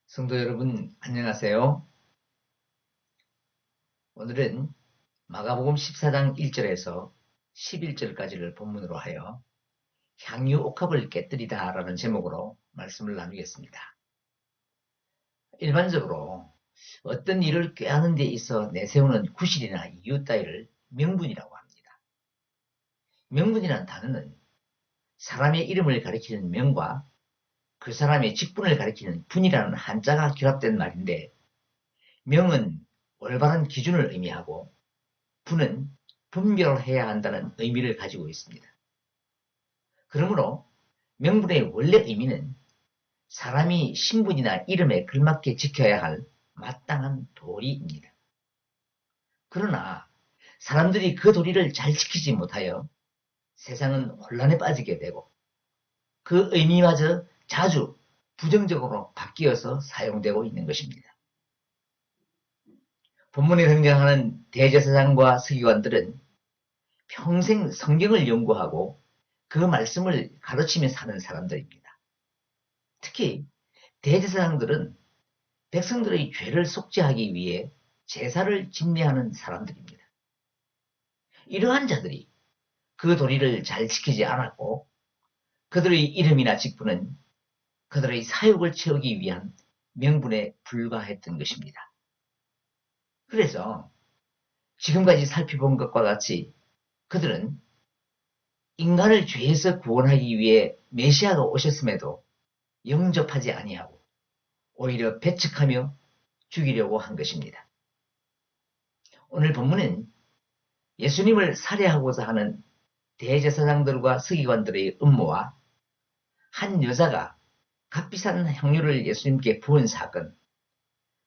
성도 여러분, 안녕하세요. 오늘은 마가복음 14장 1절에서 11절까지를 본문으로 하여 향유 옥합을 깨뜨리다 라는 제목으로 말씀을 나누겠습니다. 일반적으로 어떤 일을 꾀하는 데 있어 내세우는 구실이나 이유 따위를 명분이라고 합니다. 명분이라는 단어는 사람의 이름을 가리키는 명과 그 사람의 직분을 가리키는 분이라는 한자가 결합된 말인데, 명은 올바른 기준을 의미하고 분은 분별해야 한다는 의미를 가지고 있습니다. 그러므로 명분의 원래 의미는 사람이 신분이나 이름에 걸맞게 지켜야 할 마땅한 도리입니다. 그러나 사람들이 그 도리를 잘 지키지 못하여 세상은 혼란에 빠지게 되고 그 의미마저 자주 부정적으로 바뀌어서 사용되고 있는 것입니다. 본문에 등장하는 대제사장과 서기관들은 평생 성경을 연구하고 그 말씀을 가르치며 사는 사람들입니다. 특히 대제사장들은 백성들의 죄를 속죄하기 위해 제사를 집례하는 사람들입니다. 이러한 자들이 그 도리를 잘 지키지 않았고 그들의 이름이나 직분은 그들의 사욕을 채우기 위한 명분에 불과했던 것입니다. 그래서 지금까지 살펴본 것과 같이 그들은 인간을 죄에서 구원하기 위해 메시아가 오셨음에도 영접하지 아니하고 오히려 배척하며 죽이려고 한 것입니다. 오늘 본문은 예수님을 살해하고자 하는 대제사장들과 서기관들의 음모와 한 여자가 값비싼 향유를 예수님께 부은 사건,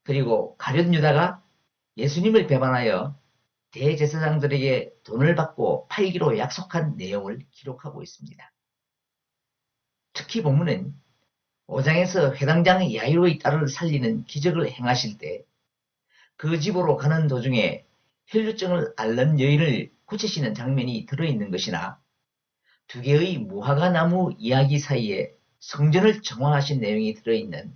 그리고 가룟 유다가 예수님을 배반하여 대제사장들에게 돈을 받고 팔기로 약속한 내용을 기록하고 있습니다. 특히 본문은 5장에서 회당장 야이로의 딸을 살리는 기적을 행하실 때 그 집으로 가는 도중에 혈루증을 앓는 여인을 고치시는 장면이 들어있는 것이나, 두 개의 무화과 나무 이야기 사이에 성전을 정화하신 내용이 들어있는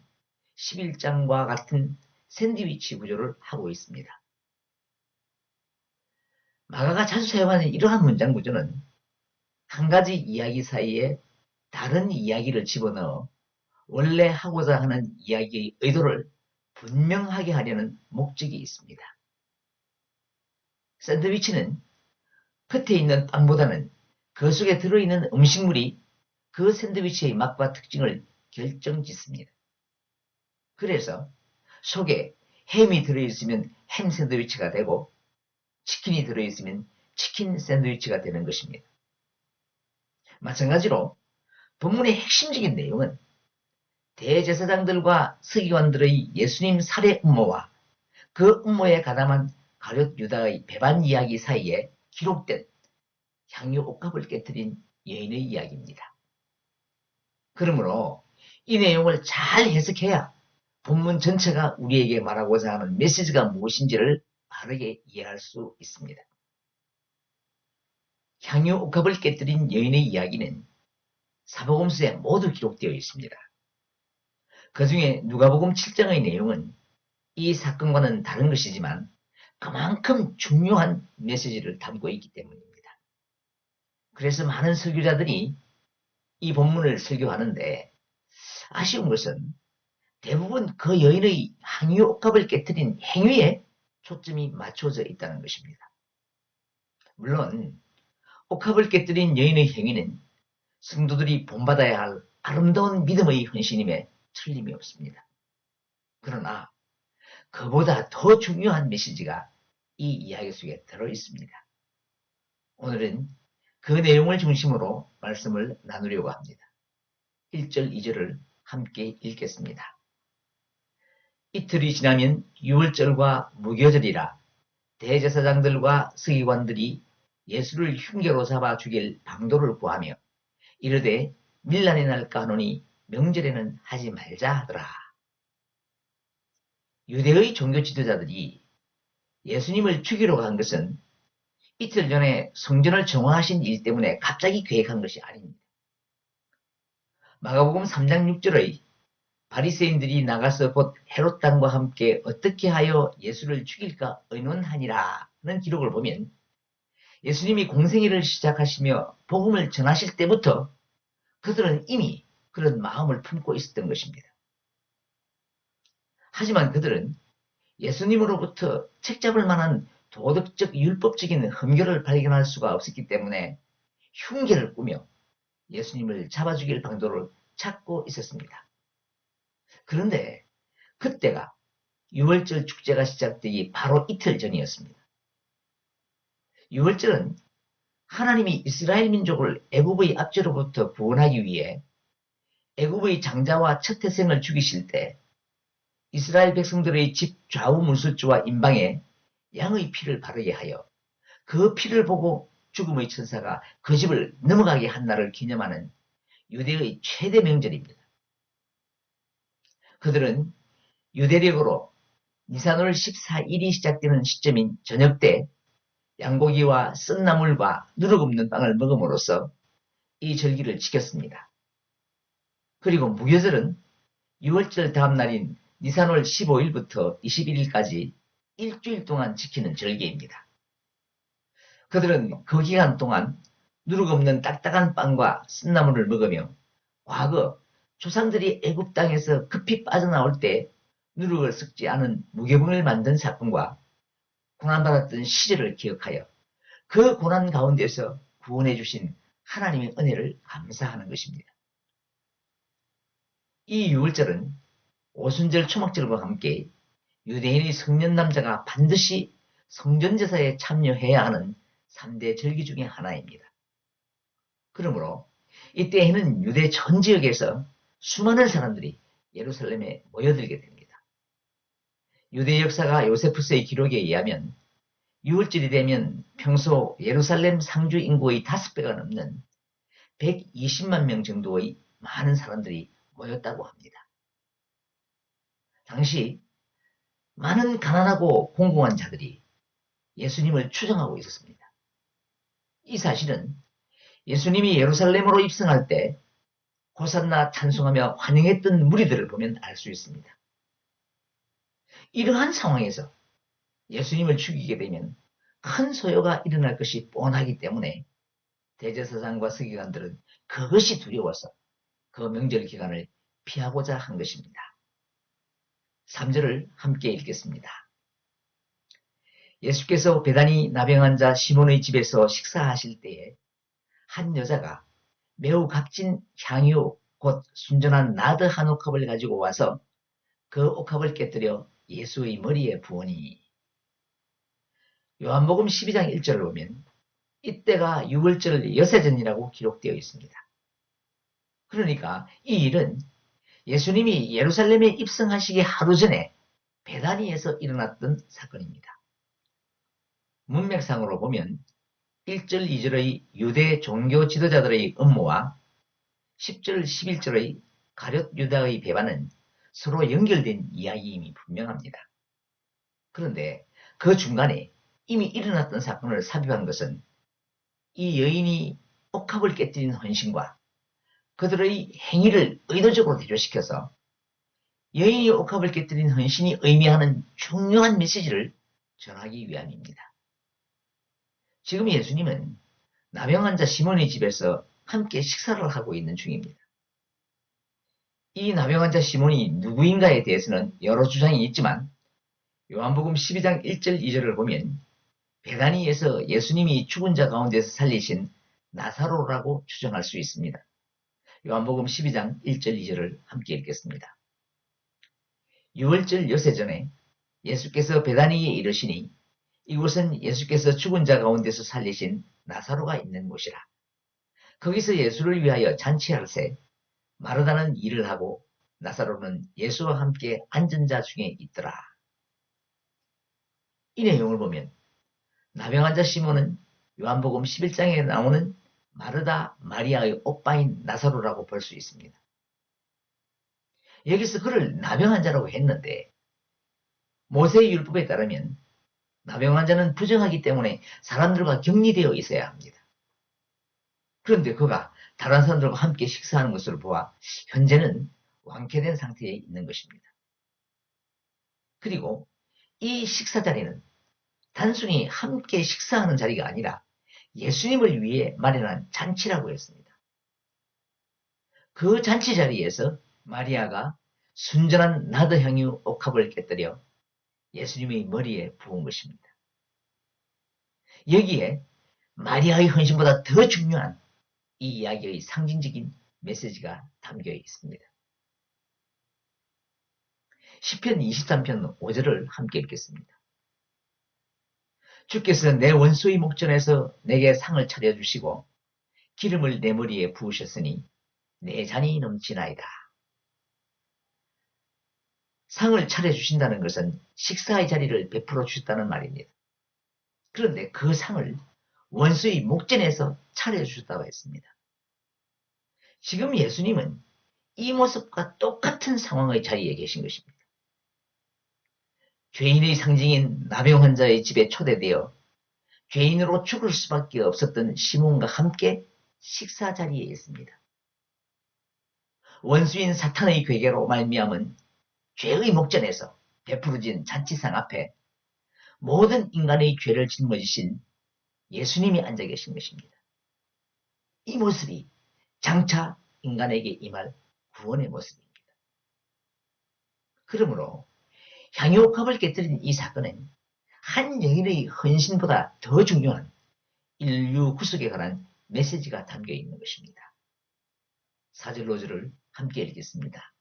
11장과 같은 샌드위치 구조를 하고 있습니다. 마가가 자주 사용하는 이러한 문장 구조는 한 가지 이야기 사이에 다른 이야기를 집어넣어 원래 하고자 하는 이야기의 의도를 분명하게 하려는 목적이 있습니다. 샌드위치는 겉에 있는 빵보다는 그 속에 들어있는 음식물이 그 샌드위치의 맛과 특징을 결정짓습니다. 그래서 속에 햄이 들어있으면 햄 샌드위치가 되고 치킨이 들어있으면 치킨 샌드위치가 되는 것입니다. 마찬가지로 본문의 핵심적인 내용은 대제사장들과 서기관들의 예수님 살해 음모와 그 음모에 가담한 가룟 유다의 배반 이야기 사이에 기록된 향유 옥합을 깨뜨린 여인의 이야기입니다. 그러므로 이 내용을 잘 해석해야 본문 전체가 우리에게 말하고자 하는 메시지가 무엇인지를 바르게 이해할 수 있습니다. 향유 옥합을 깨뜨린 여인의 이야기는 사복음서에 모두 기록되어 있습니다. 그 중에 누가복음 7장의 내용은 이 사건과는 다른 것이지만 그만큼 중요한 메시지를 담고 있기 때문입니다. 그래서 많은 설교자들이 이 본문을 설교하는데, 아쉬운 것은 대부분 그 여인의 향유 옥합을 깨뜨린 행위에 초점이 맞춰져 있다는 것입니다. 물론 옥합을 깨뜨린 여인의 행위는 성도들이 본받아야 할 아름다운 믿음의 헌신임에 틀림이 없습니다. 그러나 그보다 더 중요한 메시지가 이 이야기 속에 들어있습니다. 오늘은 그 내용을 중심으로 말씀을 나누려고 합니다. 1절, 2절을 함께 읽겠습니다. 이틀이 지나면 유월절과 무교절이라 대제사장들과 서기관들이 예수를 흉계로 잡아 죽일 방도를 구하며 이르되 밀란이 날까 하노니 명절에는 하지 말자 하더라. 유대의 종교 지도자들이 예수님을 죽이러 간 것은 이틀 전에 성전을 정화하신 일 때문에 갑자기 계획한 것이 아닙니다. 마가복음 3장 6절의 바리새인들이 나가서 곧 헤롯 당과 함께 어떻게 하여 예수를 죽일까 의논하니라는 기록을 보면 예수님이 공생애를 시작하시며 복음을 전하실 때부터 그들은 이미 그런 마음을 품고 있었던 것입니다. 하지만 그들은 예수님으로부터 책잡을 만한 도덕적 율법적인 흠결을 발견할 수가 없었기 때문에 흉계를 꾸며 예수님을 잡아 죽일 방도를 찾고 있었습니다. 그런데 그때가 유월절 축제가 시작되기 바로 이틀 전이었습니다. 유월절은 하나님이 이스라엘 민족을 애굽의 압제로부터 구원하기 위해 애굽의 장자와 첫 태생을 죽이실 때 이스라엘 백성들의 집 좌우 문술주와 임방에 양의 피를 바르게 하여 그 피를 보고 죽음의 천사가 그 집을 넘어가게 한 날을 기념하는 유대의 최대 명절입니다. 그들은 유대력으로 니산월 14일이 시작되는 시점인 저녁 때 양고기와 쓴 나물과 누룩 없는 빵을 먹음으로써 이 절기를 지켰습니다. 그리고 무교절은 6월절 다음 날인 니산월 15일부터 21일까지 일주일 동안 지키는 절기입니다. 그들은 그 기간 동안 누룩 없는 딱딱한 빵과 쓴나물을 먹으며 과거 조상들이 애굽 땅에서 급히 빠져나올 때 누룩을 섞지 않은 무교병을 만든 사건과 고난받았던 시절을 기억하여 그 고난 가운데서 구원해 주신 하나님의 은혜를 감사하는 것입니다. 이 유월절은 오순절 초막절과 함께 유대인의 성년 남자가 반드시 성전제사에 참여해야 하는 3대 절기 중의 하나입니다. 그러므로 이때에는 유대 전 지역에서 수많은 사람들이 예루살렘에 모여들게 됩니다. 유대 역사가 요세푸스의 기록에 의하면 6월절이 되면 평소 예루살렘 상주 인구의 5배가 넘는 120만 명 정도의 많은 사람들이 모였다고 합니다. 당시 많은 가난하고 공공한 자들이 예수님을 추정하고 있었습니다. 이 사실은 예수님이 예루살렘으로 입성할 때 호산나 찬송하며 환영했던 무리들을 보면 알 수 있습니다. 이러한 상황에서 예수님을 죽이게 되면 큰 소요가 일어날 것이 뻔하기 때문에 대제사장과 서기관들은 그것이 두려워서 그 명절 기간을 피하고자 한 것입니다. 3절을 함께 읽겠습니다. 예수께서 베다니 나병 환자 시몬의 집에서 식사하실 때에 한 여자가 매우 값진 향유 곧 순전한 나드 한 옥합을 가지고 와서 그 옥합을 깨뜨려 예수의 머리에 부으니. 요한복음 12장 1절을 보면 이때가 유월절 여세전이라고 기록되어 있습니다. 그러니까 이 일은 예수님이 예루살렘에 입성하시기 하루 전에 베다니에서 일어났던 사건입니다. 문맥상으로 보면 1절, 2절의 유대 종교 지도자들의 음모와 10절, 11절의 가룟 유다의 배반은 서로 연결된 이야기임이 분명합니다. 그런데 그 중간에 이미 일어났던 사건을 삽입한 것은 이 여인이 옥합을 깨뜨린 헌신과 그들의 행위를 의도적으로 대조시켜서 여인이 옥합을 깨뜨린 헌신이 의미하는 중요한 메시지를 전하기 위함입니다. 지금 예수님은 나병 환자 시몬의 집에서 함께 식사를 하고 있는 중입니다. 이 나병 환자 시몬이 누구인가에 대해서는 여러 주장이 있지만 요한복음 12장 1절 2절을 보면 베다니에서 예수님이 죽은 자 가운데서 살리신 나사로라고 추정할 수 있습니다. 요한복음 12장 1절 2절을 함께 읽겠습니다. 6월절 여세전에 예수께서 베다니에 이르시니 이곳은 예수께서 죽은 자 가운데서 살리신 나사로가 있는 곳이라. 거기서 예수를 위하여 잔치할새 마르다는 일을 하고 나사로는 예수와 함께 앉은 자 중에 있더라. 이 내용을 보면 나병 환자 시몬은 요한복음 11장에 나오는 마르다 마리아의 오빠인 나사로라고 볼 수 있습니다. 여기서 그를 나병 환자라고 했는데 모세의 율법에 따르면 나병 환자는 부정하기 때문에 사람들과 격리되어 있어야 합니다. 그런데 그가 다른 사람들과 함께 식사하는 것을 보아 현재는 완쾌된 상태에 있는 것입니다. 그리고 이 식사 자리는 단순히 함께 식사하는 자리가 아니라 예수님을 위해 마련한 잔치라고 했습니다. 그 잔치 자리에서 마리아가 순전한 나드 향유 옥합을 깨뜨려 예수님의 머리에 부은 것입니다. 여기에 마리아의 헌신보다 더 중요한 이 이야기의 상징적인 메시지가 담겨 있습니다. 시편 23편 5절을 함께 읽겠습니다. 주께서 내 원수의 목전에서 내게 상을 차려주시고 기름을 내 머리에 부으셨으니 내 잔이 넘치나이다. 상을 차려주신다는 것은 식사의 자리를 베풀어 주셨다는 말입니다. 그런데 그 상을 원수의 목전에서 차려주셨다고 했습니다. 지금 예수님은 이 모습과 똑같은 상황의 자리에 계신 것입니다. 죄인의 상징인 나병 환자의 집에 초대되어 죄인으로 죽을 수밖에 없었던 시몬과 함께 식사 자리에 있습니다. 원수인 사탄의 괴계로 말미암은 죄의 목전에서 베풀어진 잔치상 앞에 모든 인간의 죄를 짊어지신 예수님이 앉아 계신 것입니다. 이 모습이 장차 인간에게 임할 구원의 모습입니다. 그러므로 향유옥합을 깨뜨린 이 사건은 한 여인의 헌신보다 더 중요한 인류 구속에 관한 메시지가 담겨 있는 것입니다. 4절 5절을 함께 읽겠습니다.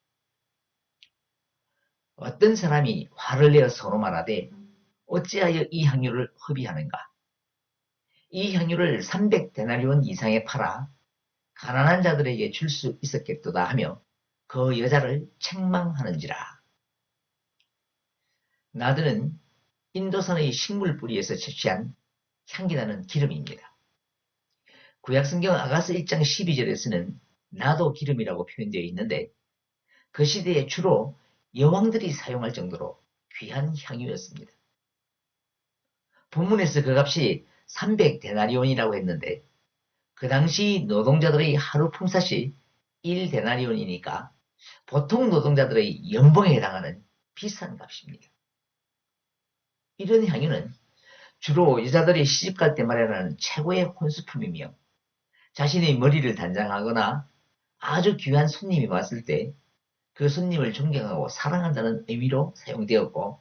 어떤 사람이 화를 내어 서로 말하되 어찌하여 이 향유를 허비하는가? 이 향유를 300데나리온 이상에 팔아 가난한 자들에게 줄 수 있었겠도다 하며 그 여자를 책망하는지라. 나드는 인도산의 식물 뿌리에서 채취한 향기나는 기름입니다. 구약성경 아가서 1장 12절에서는 나도 기름이라고 표현되어 있는데 그 시대에 주로 여왕들이 사용할 정도로 귀한 향유였습니다. 본문에서 그 값이 300데나리온이라고 했는데 그 당시 노동자들의 하루 품삯이 1데나리온이니까 보통 노동자들의 연봉에 해당하는 비싼 값입니다. 이런 향유는 주로 여자들이 시집갈 때 마련하는 최고의 혼수품이며 자신의 머리를 단장하거나 아주 귀한 손님이 왔을 때 그 손님을 존경하고 사랑한다는 의미로 사용되었고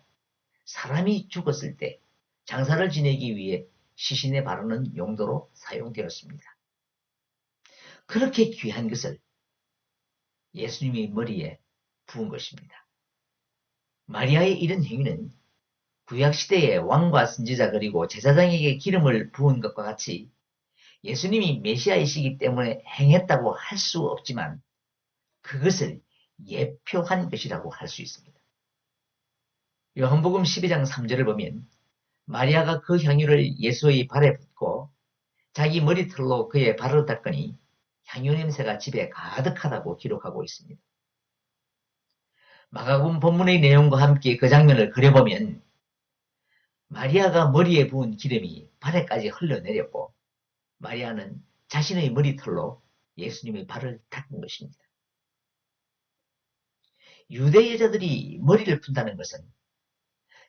사람이 죽었을 때 장사를 지내기 위해 시신에 바르는 용도로 사용되었습니다. 그렇게 귀한 것을 예수님의 머리에 부은 것입니다. 마리아의 이런 행위는 구약시대의 왕과 선지자 그리고 제사장에게 기름을 부은 것과 같이 예수님이 메시아이시기 때문에 행했다고 할 수 없지만 그것을 예표한 것이라고 할 수 있습니다. 요한복음 12장 3절을 보면 마리아가 그 향유를 예수의 발에 붓고 자기 머리털로 그의 발을 닦으니 향유 냄새가 집에 가득하다고 기록하고 있습니다. 마가복음 본문의 내용과 함께 그 장면을 그려보면 마리아가 머리에 부은 기름이 발에까지 흘러내렸고 마리아는 자신의 머리털로 예수님의 발을 닦은 것입니다. 유대 여자들이 머리를 푼다는 것은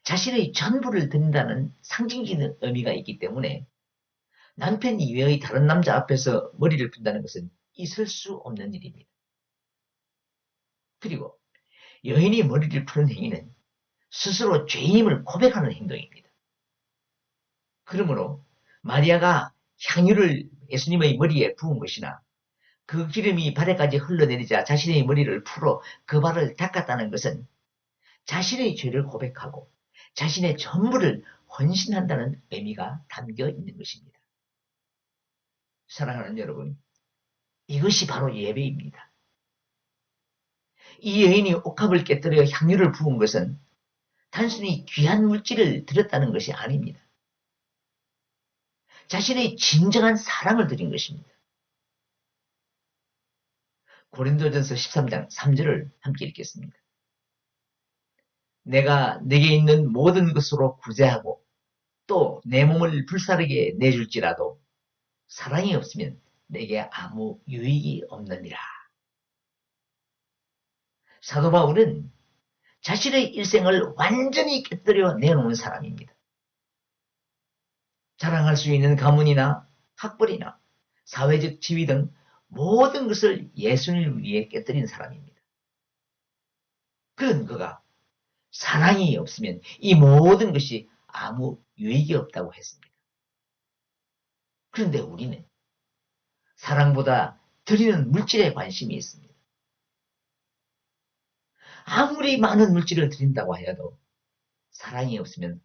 자신의 전부를 드린다는 상징적인 의미가 있기 때문에 남편 이외의 다른 남자 앞에서 머리를 푼다는 것은 있을 수 없는 일입니다. 그리고 여인이 머리를 푸는 행위는 스스로 죄인임을 고백하는 행동입니다. 그러므로 마리아가 향유를 예수님의 머리에 부은 것이나 그 기름이 발에까지 흘러내리자 자신의 머리를 풀어 그 발을 닦았다는 것은 자신의 죄를 고백하고 자신의 전부를 헌신한다는 의미가 담겨 있는 것입니다. 사랑하는 여러분, 이것이 바로 예배입니다. 이 여인이 옥합을 깨뜨려 향유를 부은 것은 단순히 귀한 물질을 드렸다는 것이 아닙니다. 자신의 진정한 사랑을 드린 것입니다. 고린도전서 13장 3절을 함께 읽겠습니다. 내가 내게 있는 모든 것으로 구제하고 또 내 몸을 불사르게 내줄지라도 사랑이 없으면 내게 아무 유익이 없느니라. 사도 바울은 자신의 일생을 완전히 깨뜨려 내놓은 사람입니다. 자랑할 수 있는 가문이나 학벌이나 사회적 지위 등 모든 것을 예수님을 위해 깨뜨린 사람입니다. 그런 그가 사랑이 없으면 이 모든 것이 아무 유익이 없다고 했습니다. 그런데 우리는 사랑보다 드리는 물질에 관심이 있습니다. 아무리 많은 물질을 드린다고 하여도 사랑이 없으면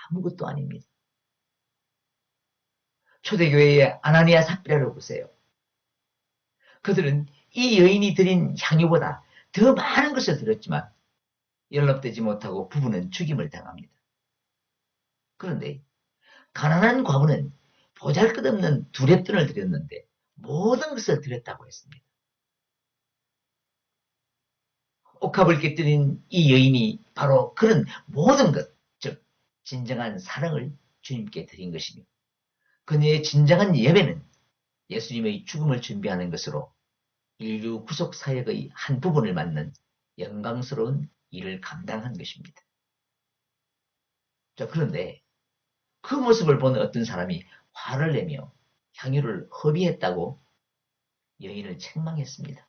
아무것도 아닙니다. 초대교회의 아나니아 삽비라를 보세요. 그들은 이 여인이 드린 향유보다 더 많은 것을 드렸지만 연락되지 못하고 부부는 죽임을 당합니다. 그런데 가난한 과부는 보잘것없는 두랩돈을 드렸는데 모든 것을 드렸다고 했습니다. 옥합을 깨뜨린 이 여인이 바로 그런 모든 것, 즉 진정한 사랑을 주님께 드린 것이며 그녀의 진정한 예배는 예수님의 죽음을 준비하는 것으로 인류 구속 사역의 한 부분을 맡는 영광스러운 일을 감당한 것입니다. 자, 그런데 그 모습을 본 어떤 사람이 화를 내며 향유를 허비했다고 여인을 책망했습니다.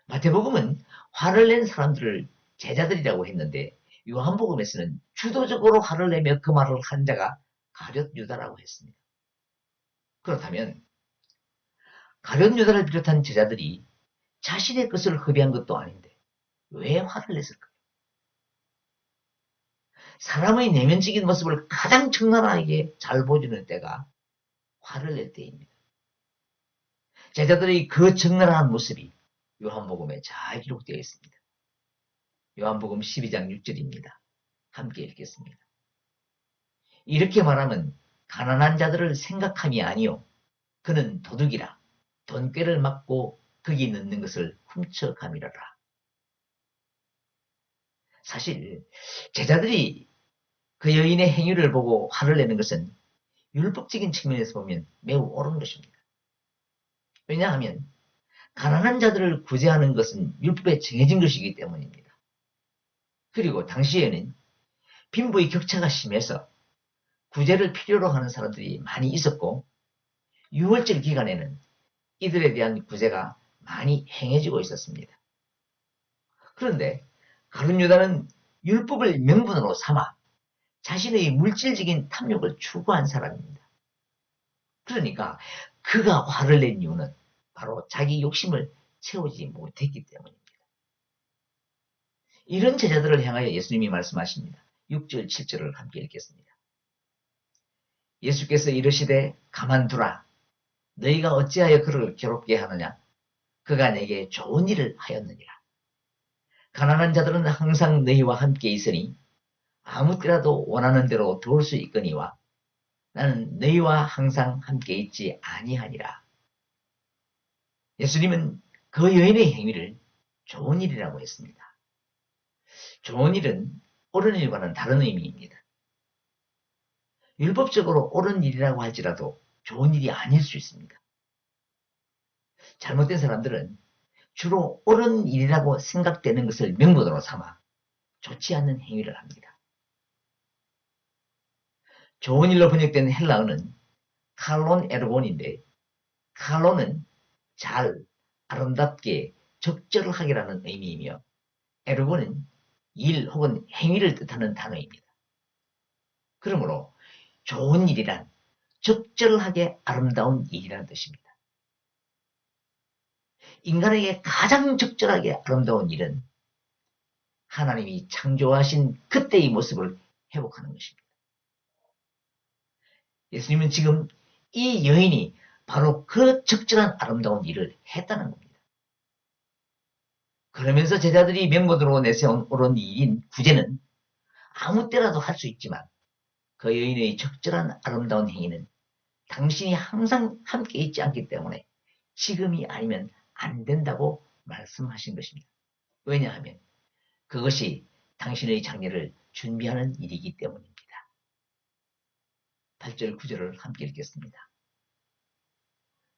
마태복음은 화를 낸 사람들을 제자들이라고 했는데 요한복음에서는 주도적으로 화를 내며 그 말을 한 자가 가룟 유다라고 했습니다. 그렇다면 가룟 유다를 비롯한 제자들이 자신의 것을 허비한 것도 아닌데 왜 화를 냈을까요? 사람의 내면적인 모습을 가장 적나라하게 잘 보여주는 때가 화를 낼 때입니다. 제자들의 그 적나라한 모습이 요한복음에 잘 기록되어 있습니다. 요한복음 12장 6절입니다. 함께 읽겠습니다. 이렇게 말하면 가난한 자들을 생각함이 아니요 그는 도둑이라 돈꾀를 맞고 거기 넣는 것을 훔쳐가미라라. 사실 제자들이 그 여인의 행위를 보고 화를 내는 것은 율법적인 측면에서 보면 매우 옳은 것입니다. 왜냐하면 가난한 자들을 구제하는 것은 율법에 정해진 것이기 때문입니다. 그리고 당시에는 빈부의 격차가 심해서 구제를 필요로 하는 사람들이 많이 있었고 6월절 기간에는 이들에 대한 구제가 많이 행해지고 있었습니다. 그런데 가룟 유다는 율법을 명분으로 삼아 자신의 물질적인 탐욕을 추구한 사람입니다. 그러니까 그가 화를 낸 이유는 바로 자기 욕심을 채우지 못했기 때문입니다. 이런 제자들을 향하여 예수님이 말씀하십니다. 6절, 7절을 함께 읽겠습니다. 예수께서 이르시되 가만두라. 너희가 어찌하여 그를 괴롭게 하느냐? 그가 내게 좋은 일을 하였느니라. 가난한 자들은 항상 너희와 함께 있으니 아무 때라도 원하는 대로 도울 수 있거니와 나는 너희와 항상 함께 있지 아니하니라. 예수님은 그 여인의 행위를 좋은 일이라고 했습니다. 좋은 일은 옳은 일과는 다른 의미입니다. 율법적으로 옳은 일이라고 할지라도 좋은 일이 아닐 수 있습니다. 잘못된 사람들은 주로 옳은 일이라고 생각되는 것을 명분으로 삼아 좋지 않는 행위를 합니다. 좋은 일로 번역된 헬라어는 칼론 에르곤인데 칼론은 잘, 아름답게, 적절하게라는 의미이며 에르곤은 일 혹은 행위를 뜻하는 단어입니다. 그러므로 좋은 일이란 적절하게 아름다운 일이라는 뜻입니다. 인간에게 가장 적절하게 아름다운 일은 하나님이 창조하신 그때의 모습을 회복하는 것입니다. 예수님은 지금 이 여인이 바로 그 적절한 아름다운 일을 했다는 겁니다. 그러면서 제자들이 명분으로 내세운 옳은 일인 구제는 아무 때라도 할 수 있지만 그 여인의 적절한 아름다운 행위는 당신이 항상 함께 있지 않기 때문에 지금이 아니면 안 된다고 말씀하신 것입니다. 왜냐하면 그것이 당신의 장례를 준비하는 일이기 때문입니다. 8절 9절을 함께 읽겠습니다.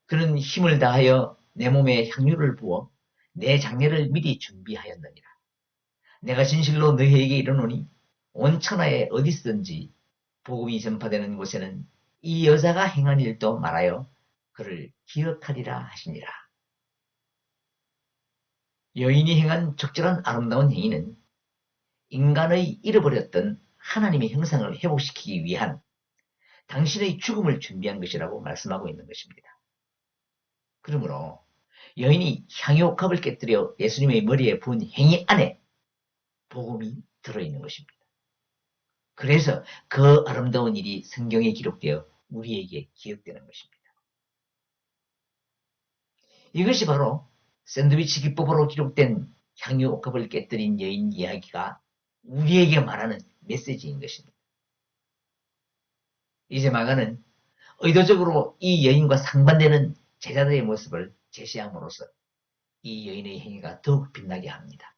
그는 힘을 다하여 내 몸에 향유를 부어 내 장례를 미리 준비하였느니라. 내가 진실로 너희에게 이르노니 온 천하에 어디서든지 복음이 전파되는 곳에는 이 여자가 행한 일도 말하여 그를 기억하리라 하시니라. 여인이 행한 적절한 아름다운 행위는 인간의 잃어버렸던 하나님의 형상을 회복시키기 위한 당신의 죽음을 준비한 것이라고 말씀하고 있는 것입니다. 그러므로 여인이 향유옥합을 깨뜨려 예수님의 머리에 부은 행위 안에 복음이 들어있는 것입니다. 그래서 그 아름다운 일이 성경에 기록되어 우리에게 기억되는 것입니다. 이것이 바로 샌드위치 기법으로 기록된 향유옥합을 깨뜨린 여인 이야기가 우리에게 말하는 메시지인 것입니다. 이제 마가는 의도적으로 이 여인과 상반되는 제자들의 모습을 제시함으로써 이 여인의 행위가 더욱 빛나게 합니다.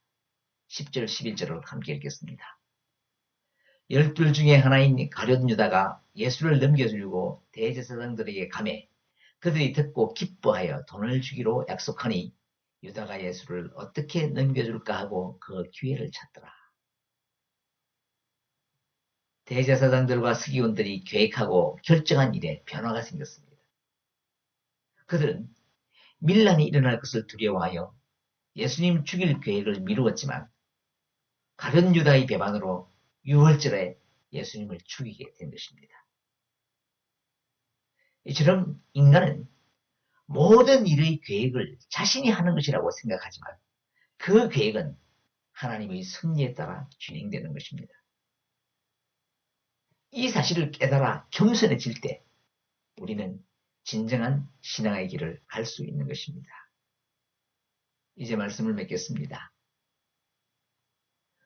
10절 11절을 함께 읽겠습니다. 12 중에 하나인 가룟 유다가 예수를 넘겨주려고 대제사장들에게 가매 그들이 듣고 기뻐하여 돈을 주기로 약속하니 유다가 예수를 어떻게 넘겨줄까 하고 그 기회를 찾더라. 대제사장들과 서기관들이 계획하고 결정한 일에 변화가 생겼습니다. 그들은 밀란이 일어날 것을 두려워하여 예수님 죽일 계획을 미루었지만 가룟 유다의 배반으로 6월절에 예수님을 죽이게 된 것입니다. 이처럼 인간은 모든 일의 계획을 자신이 하는 것이라고 생각하지만 그 계획은 하나님의 섭리에 따라 진행되는 것입니다. 이 사실을 깨달아 겸손해질 때 우리는 진정한 신앙의 길을 갈 수 있는 것입니다. 이제 말씀을 맺겠습니다.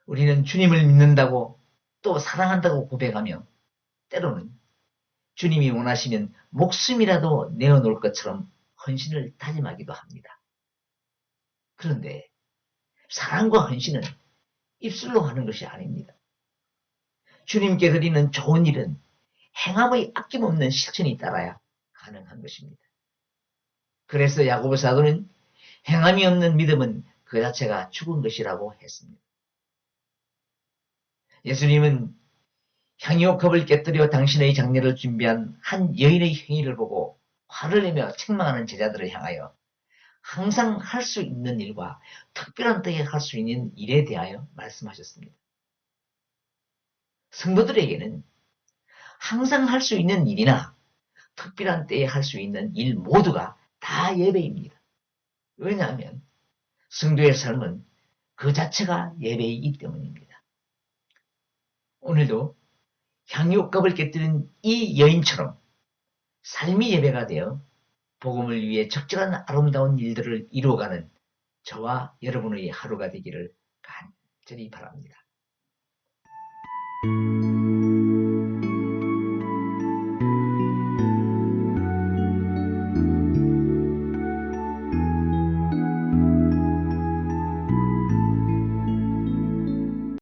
우리는 주님을 믿는다고 또 사랑한다고 고백하며 때로는 주님이 원하시면 목숨이라도 내어놓을 것처럼 헌신을 다짐하기도 합니다. 그런데 사랑과 헌신은 입술로 하는 것이 아닙니다. 주님께 드리는 좋은 일은 행함의 아낌없는 실천이 따라야 가능한 것입니다. 그래서 야고보 사도는 행함이 없는 믿음은 그 자체가 죽은 것이라고 했습니다. 예수님은 향유옥합을 깨뜨려 당신의 장례를 준비한 한 여인의 행위를 보고 화를 내며 책망하는 제자들을 향하여 항상 할 수 있는 일과 특별한 때에 할 수 있는 일에 대하여 말씀하셨습니다. 성도들에게는 항상 할 수 있는 일이나 특별한 때에 할 수 있는 일 모두가 다 예배입니다. 왜냐하면 성도의 삶은 그 자체가 예배이기 때문입니다. 오늘도 향유옥합을 깨뜨린 이 여인처럼 삶이 예배가 되어 복음을 위해 적절한 아름다운 일들을 이루어가는 저와 여러분의 하루가 되기를 간절히 바랍니다.